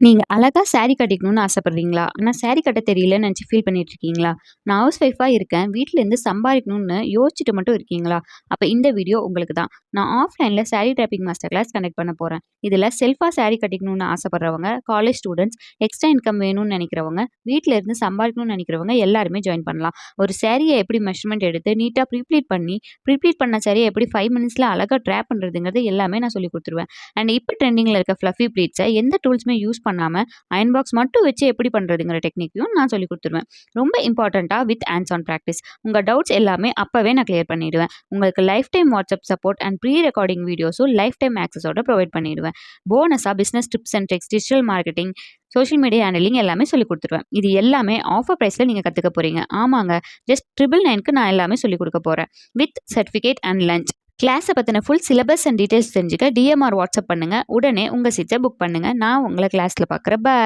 நீங்க அழகா சாரி கட்டிக்கணும்னு ஆசைப்படுறீங்களா? ஆனா சாரி கட்ட தெரியலன்னு நெனச்சு ஃபீல் பண்ணிட்டு இருக்கீங்களா? நான் ஹவுஸ் ஒய்ஃபா இருக்கேன். வீட்ல இருந்து சம்பாரிக்கணும்னு யோசிச்சுட்டு மட்டும் இருக்கீங்களா? அப்ப இந்த வீடியோ உங்களுக்கு தான். நான் ஆஃப்லைன்ல sari draping master class conduct பண்ண போறேன். இதுல செல்ஃபா சாரி கட்டிக்கணும்னு ஆசைப்படுறவங்க, காலேஜ் ஸ்டூடண்ட்ஸ், எக்ஸ்ட்ரா இன்கம் வேணும்னு நெனைக்கிறவங்க, வீட்ல இருந்து சம்பாரிக்கணும்னு நெனைக்கிறவங்க எல்லாருமே ஜாயின் பண்ணலாம். ஒரு சாரிய எப்படி மெஷர்மென்ட் எடுத்து நீட்டா ப்ரீப்ளீட் பண்ண சாரிய எப்படி 5 மினிட்ஸ்ல அழகா ட்ராப் பண்றதுங்கிறது எல்லாமே நான் சொல்லிக் குடுத்துருவேன். அண்ட் இப்ப ட்ரெண்டிங்ல இருக்க ஃப்ளஃபி ப்ளீட்ஸ எந்த டூல்ஸுமே யூஸ் பண்ணாம அயர்ன் பாக்ஸ் மட்டும் வச்சு எப்படி பண்றதுங்கிற டெக்னிக்கையும் நான் சொல்லிக் குடுத்துருவேன். ரொம்ப இம்பார்ட்டன்ட்டா வித் ஹேண்ட்ஸ் ஆன் பிராக்டிஸ். உங்க டவுட்ஸ் எல்லாமே அப்பவே நான் கிளியர் பண்ணிடுவேன். உங்களுக்கு life time WhatsApp support and pre recording வீடியோஸும் லைஃப் டைம் ஆக்சஸோட ப்ரொவைட் பண்ணிடுவேன். போனஸா business tips and tricks, digital marketing, social media handling எல்லாமே சொல்லிக் குடுத்துருவேன். இது எல்லாமே ஆஃபர் பிரைஸ்ல நீங்க கத்துக்க போறீங்க. ஆமாங்க. ஜஸ்ட் 999க்கு நான் எல்லாமே சொல்லிக் குடுக்க போறேன். With certificate and lunch. கிளாஸ பத்தின ஃபுல் சிலபஸ் அண்ட் டீடைல்ஸ் தெரிஞ்சுக்க டிஎம்ஆர் வாட்ஸ்அப் பண்ணுங்க. உடனே உங்க சீட்ட புக் பண்ணுங்க. நான் உங்கள கிளாஸ்ல பார்க்குறேன். பாய்.